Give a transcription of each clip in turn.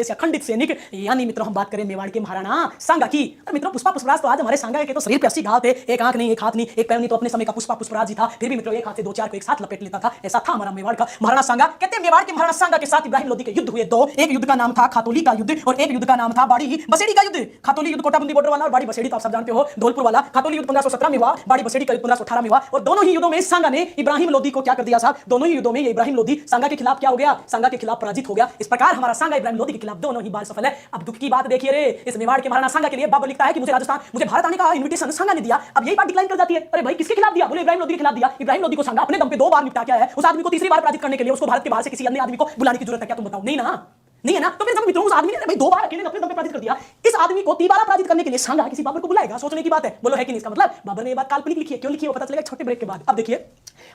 से अखंडित सैनिक, यानी मित्रों हम बात करें मेवाड़ के महाराणा सांगा की। और मित्रों पुष्पा पुष्पराज तो आज हमारे सांगा के तो शरीर पे 80 घाव थे, एक आंख नहीं, एक हाथ नहीं, एक पैर नहीं, तो अपने समय का पुष्पा पुष्पराज ही था। फिर भी मित्रों एक हाथ से दो चार को एक साथ लपेट लेता था, ऐसा था हमारा मेवाड़ का महाराणा सांगा। कहते हैं मेवाड़ के महाराणा सांगा के साथ इब्राहिम लोदी के युद्ध हुए दो। एक युद्ध का नाम था खातोली का युद्ध और एक युद्ध का नाम था बाड़ी बसेड़ी का युद्ध। खातोली युद्ध कोटाबंदी बॉर्डर वाला और बाड़ी बसेड़ी तो आप सब जानते हो धौलपुर वाला। खातोली युद्ध 1517 में हुआ, बाड़ी बसेड़ी का युद्ध 1518 में हुआ। और दोनों ही युद्धों में सांगा ने इब्राहिम लोदी को क्या कर दिया साहब, दोनों ही युद्धों में ये इब्राहिम लोदी सांगा के खिलाफ क्या हो गया, सांगा के खिलाफ पराजित हो गया। इस प्रकार हमारा सांगा इब्राहिम लोदी के खिलाफ दोनों ही बार सफल है। अब दुख की बात देखिए रे, इस मेवाड़ के महाराणा सांगा के लिए बाबर लिखता है कि मुझे राजस्थान, मुझे भारत आने का इनविटेशन सांगा ने दिया। अब यही बात डिक्लाइन कर जाती है, अरे भाई किसके खिलाफ दिया, बोले इब्राहिम लोदी के खिलाफ दिया। इब्राहिम लोदी को सांगा अपने दम पे 2 बार निपटा क्या है, उस आदमी को तीसरी बार पराजित करने के लिए उसको भारत के बाहर से किसी अन्य आदमी को बुलाने की जरूरत है क्या, तुम बताओ। नहीं ना, नहीं है ना। तो फिर जब मित्रों उस आदमी ने भाई 2 बार अकेले अपने दम पे पराजित कर दिया, इस आदमी को 3 बार पराजित करने के लिए सांगा किसी बाबर को बुलाएगा, सोचने की बात है। बोलो है कि नहीं, इसका मतलब बाबर ने ये बात काल्पनिक लिखी है। क्यों लिखी है वो पता चलेगा छोटे ब्रेक के बाद। अब देखिए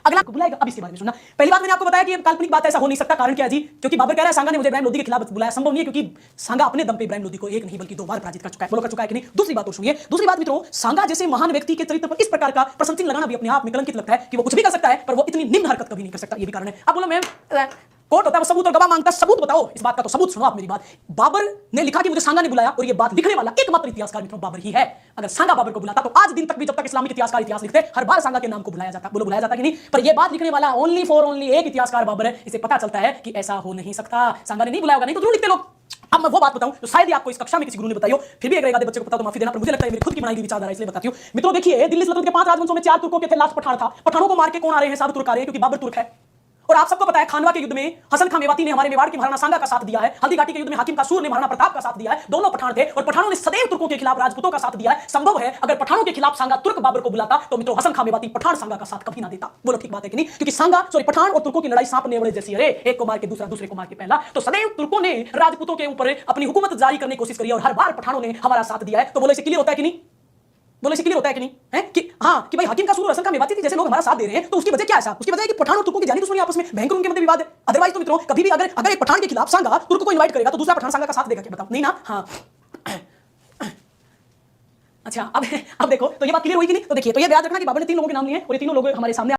अगला को बुलाएगा, अब इसके बारे में सुनना। पहली बात मैंने आपको बताया कि ये काल्पनिक बात, ऐसा हो नहीं सकता। कारण क्या है जी, क्योंकि बाबर कह रहा है सांगा ने मुझे इब्राहिम लोदी के खिलाफ बुलाया, संभव नहीं है, क्योंकि सांगा अपने दम पे इब्राहिम लोदी को एक नहीं बल्कि 2 बार पराजित कर चुका है। बोलो कर चुका है कि नहीं। दूसरी बात और सुनिए, दूसरी बात मित्रों, सांगा जैसे महान व्यक्ति के चरित्र पर इस प्रकार का प्रशंसा लगाना भी अपने आप में कलंकित लगता है कि वो कुछ भी कर सकता है पर वो इतनी निम्न हरकत कभी नहीं कर सकता। ये भी कारण है। अब बोलो मैम कोर्ट होता है वो सबूत और गवाह मांगता है, सबूत बताओ इस बात का। तो सबूत सुनो आप मेरी बात। बाबर ने लिखा कि मुझे सांगा ने बुलाया और ये बात लिखने वाला एकमात्र इतिहासकार मित्रों बाबर ही है। अगर सांगा बाबर को बुलाता तो आज दिन तक भी, जब तक इस्लामिक इतिहासकार इतिहास लिखते, हर बार सांगा के नाम को बुलाया जाता। बोलो बुलाया जाता कि नहीं। पर यह बात लिखने वाला ओनली एक इतिहासकार बाबर है। इसे पता चलता है कि ऐसा हो नहीं सकता, सांगा ने नहीं बुलाया होगा, नहीं तो जरूर लिखते लोग। अब मैं वो बात बताऊं तो शायद ही आपको इस कक्षा में किसी गुरु ने बताई हो, फिर भी अगर एक आधे बच्चे को पता तो माफी देना, पर मुझे लगता है मेरी खुद की बनाई हुई विचारधारा इसलिए बताती हूं। मित्रों देखिए, दिल्ली सल्तनत के 5 राजवंशों में 4 तुर्कों के थे, लास्ट पठान था। पठानों को मार के कौन आ रहे हैं, साधु तुर्क आ रहे हैं, क्योंकि बाबर तुर्क है। और आप सबको पता है खानवा के युद्ध में हसन खां मेवाती ने हमारे मेवाड़ के महाराणा सांगा का साथ दिया है। हल्दी घाटी के युद्ध में हाकिम कासूर ने महाराणा प्रताप का साथ दिया है। दोनों पठान थे और पठानों ने सदैव तुर्कों के खिलाफ राजपूतों का साथ दिया है। संभव है अगर पठानों के खिलाफ सांगा तुर्क बाबर को बुलाता तो मित्रों हसन खां मेवाती पठान सांगा का साथ कभी ना देता। बोलो ठीक बात है कि नहीं। क्योंकि सांगा पठान और तुर्कों की लड़ाई सांप नेवले जैसी है, एक को मार के दूसरा, दूसरे को मार के पहला। तो सदैव तुर्कों ने राजपूतों के ऊपर अपनी हुकूमत जारी करने की कोशिश करी और हर बार पठानों ने हमारा साथ दिया है। तो बोलो इसे क्लियर होता है कि नहीं, बोले क्लियर होता है कि नहीं है कि हाँ कि भाई हाकिम कासूर और हसन खां मेवाती जैसे लोग हमारा साथ दे रहे हैं, तो उसकी वजह क्या है साहब, उसकी वजह है कि पठान और तुर्कों की जानी दुश्मनी आपस में भयंकर उनके मध्य विवाद है। अदरवाइज तो मित्रों कभी भी अगर एक पठान के खिलाफ सांगा तुर्क को इनवाइट करेगा तो दूसरा पठान सांगा का साथ देगा क्या, बताओ। नहीं ना। हाँ अच्छा अब देखो तो ये बात क्लियर हुई कि नहीं। तो देखिए तो ये याद रखना कि बाबर ने 3 लोगों के नाम लिए और ये तीनों लोग हमारे सामने